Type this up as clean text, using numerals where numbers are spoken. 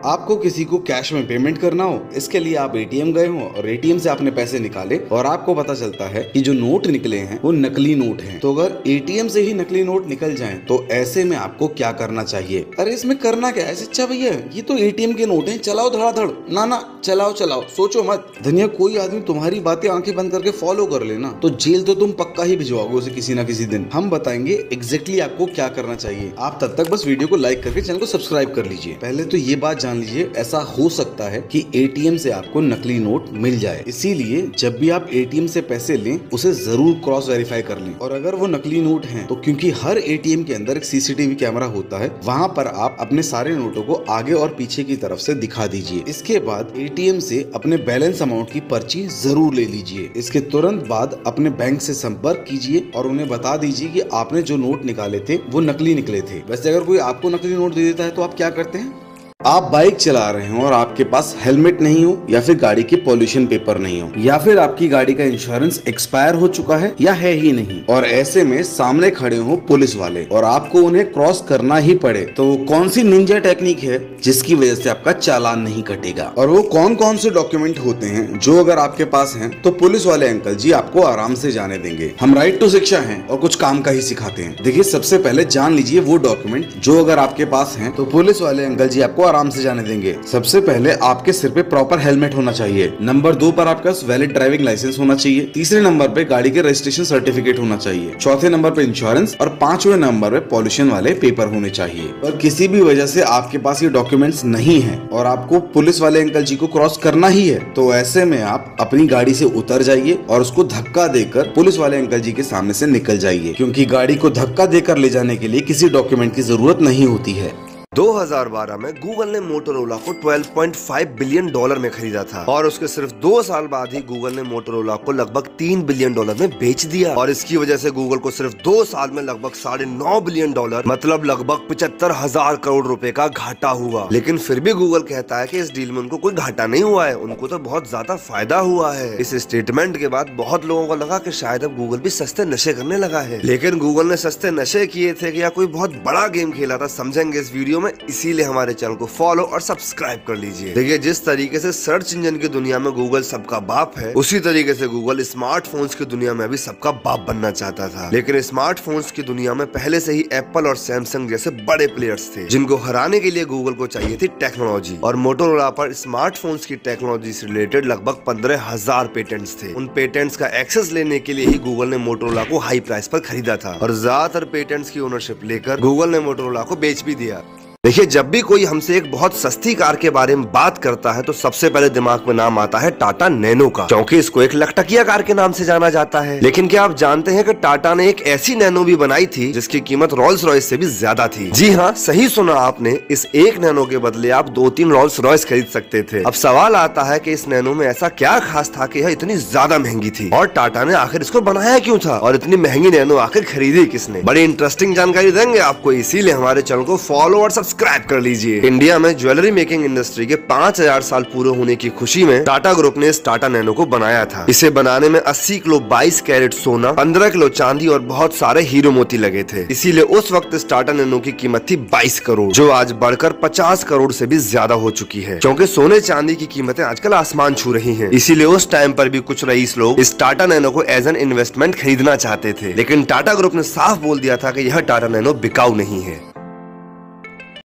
आपको किसी को कैश में पेमेंट करना हो, इसके लिए आप एटीएम गए हो और एटीएम से आपने पैसे निकाले और आपको पता चलता है कि जो नोट निकले हैं वो नकली नोट हैं। तो अगर एटीएम से ही नकली नोट निकल जाएं तो ऐसे में आपको क्या करना चाहिए? अरे इसमें करना क्या है? अच्छा भैया ये तो एटीएम के नोट हैं, चलाओ धड़ाधड़। ना चलाओ, सोचो मत। धनिया कोई आदमी तुम्हारी बातें आंखें बंद करके फॉलो कर लेना तो जेल तो तुम पक्का ही भिजवाओगे उसे किसी ना किसी दिन। हम बताएंगे एग्जैक्टली आपको क्या करना चाहिए। आप तब तक बस वीडियो को लाइक करके चैनल को सब्सक्राइब कर लीजिए। पहले तो ये बात जान लीजिए, ऐसा हो सकता है कि एटीएम से आपको नकली नोट मिल जाए, इसीलिए जब भी आप एटीएम से पैसे लें उसे जरूर क्रॉस वेरीफाई कर लें। और अगर वो नकली नोट हैं तो क्योंकि हर एटीएम के अंदर एक सीसीटीवी कैमरा होता है, वहां पर आप अपने सारे नोटों को आगे और पीछे की तरफ से दिखा दीजिए। इसके बाद एटीएम से अपने बैलेंस अमाउंट की पर्ची जरूर ले लीजिए। इसके तुरंत बाद अपने बैंक से संपर्क कीजिए और उन्हें बता दीजिए कि आपने जो नोट निकाले थे वो नकली निकले थे। वैसे अगर कोई आपको नकली नोट दे देता है तो आप क्या करते हैं? आप बाइक चला रहे हो और आपके पास हेलमेट नहीं हो, या फिर गाड़ी के पॉल्यूशन पेपर नहीं हो, या फिर आपकी गाड़ी का इंश्योरेंस एक्सपायर हो चुका है या है ही नहीं, और ऐसे में सामने खड़े हो पुलिस वाले और आपको उन्हें क्रॉस करना ही पड़े, तो कौन सी निंजा टेक्निक है जिसकी वजह से आपका चालान नहीं कटेगा? और वो कौन कौन से डॉक्यूमेंट होते हैं जो अगर आपके पास हैं तो पुलिस वाले अंकल जी आपको आराम से जाने देंगे? हम राइट टू शिक्षा हैं और कुछ काम का ही सिखाते हैं। देखिए, सबसे पहले जान लीजिए वो डॉक्यूमेंट जो अगर आपके पास हैं तो पुलिस वाले अंकल जी आपको आराम से जाने देंगे। सबसे पहले आपके सिर पे प्रॉपर हेलमेट होना चाहिए। नंबर 2 पर आपका वैलिड ड्राइविंग लाइसेंस होना चाहिए। तीसरे नंबर पे गाड़ी के रजिस्ट्रेशन सर्टिफिकेट होना चाहिए। चौथे नंबर पे इंश्योरेंस और 5वें नंबर पे पॉल्यूशन वाले पेपर होने चाहिए। पर किसी भी वजह से आपके पास ये डॉक्यूमेंट्स नहीं है और आपको पुलिस वाले अंकल जी को क्रॉस करना ही है, तो ऐसे में आप अपनी गाड़ी से उतर जाइए और उसको धक्का देकर पुलिस वाले अंकल जी के सामने से निकल जाइए, क्योंकि गाड़ी को धक्का देकर ले जाने के लिए किसी डॉक्यूमेंट की जरूरत नहीं होती है। 2012 में गूगल ने मोटोरोला को $12.5 बिलियन में खरीदा था और उसके सिर्फ 2 साल बाद ही गूगल ने मोटोरोला को लगभग $3 बिलियन में बेच दिया। और इसकी वजह से गूगल को सिर्फ 2 साल में लगभग $9.5 बिलियन मतलब लगभग 75,000 करोड़ रुपए का घाटा हुआ। लेकिन फिर भी गूगल कहता है कि इस डील में उनको कोई घाटा नहीं हुआ है, उनको तो बहुत ज्यादा फायदा हुआ है। इस स्टेटमेंट के बाद बहुत लोगों को लगा कि शायद अब गूगल भी सस्ते नशे करने लगा है, लेकिन गूगल ने सस्ते नशे किए थे या कोई बहुत बड़ा गेम खेला था, समझेंगे इस वीडियो में। इसीलिए हमारे चैनल को फॉलो और सब्सक्राइब कर लीजिए। देखिए, जिस तरीके से सर्च इंजन की दुनिया में गूगल सबका बाप है, उसी तरीके से गूगल स्मार्टफोन्स की दुनिया में भी सबका बाप बनना चाहता था। लेकिन स्मार्टफोन्स की दुनिया में पहले से ही एप्पल और सैमसंग जैसे बड़े प्लेयर्स थे, जिनको हराने के लिए गूगल को चाहिए थी टेक्नोलॉजी। और मोटोरोला पर स्मार्टफोन्स की टेक्नोलॉजी से रिलेटेड लगभग 15,000 पेटेंट्स थे। उन पेटेंट्स का एक्सेस लेने के लिए ही गूगल ने मोटोरोला को हाई प्राइस पर खरीदा था और ज्यादातर पेटेंट्स की ओनरशिप लेकर गूगल ने मोटोरोला को बेच भी दिया। देखिए, जब भी कोई हमसे एक बहुत सस्ती कार के बारे में बात करता है तो सबसे पहले दिमाग में नाम आता है टाटा नैनो का, क्योंकि इसको एक लकटकिया कार के नाम से जाना जाता है। लेकिन क्या आप जानते हैं कि टाटा ने एक ऐसी नैनो भी बनाई थी जिसकी कीमत रोल्स रॉयस से भी ज्यादा थी? जी हाँ, सही सुना आपने। इस एक नैनो के बदले आप 2-3 रोल्स रॉयस खरीद सकते थे। अब सवाल आता है कि इस नैनो में ऐसा क्या खास था कि यह इतनी ज्यादा महंगी थी, और टाटा ने आखिर इसको बनाया क्यों था, और इतनी महंगी नैनो आखिर खरीदी किसने? बड़ी इंटरेस्टिंग जानकारी देंगे आपको, इसीलिए हमारे चैनल को फॉलो और सब्सक्राइब कर लीजिए। इंडिया में ज्वेलरी मेकिंग इंडस्ट्री के 5000 साल पूरे होने की खुशी में टाटा ग्रुप ने इस टाटा नैनो को बनाया था। इसे बनाने में 80 किलो 22 कैरेट सोना, 15 किलो चांदी और बहुत सारे हीरो मोती लगे थे। इसीलिए उस वक्त इस टाटा नैनो की कीमत थी 22 करोड़, जो आज बढ़कर 50 करोड़ से भी ज्यादा हो चुकी है, क्योंकि सोने चांदी की कीमतें आजकल आसमान छू रही हैं। इसीलिए उस टाइम पर भी कुछ रईस लोग इस टाटा नैनो को एज एन इन्वेस्टमेंट खरीदना चाहते थे, लेकिन टाटा ग्रुप ने साफ बोल दिया था कि यह टाटा नैनो बिकाऊ नहीं है।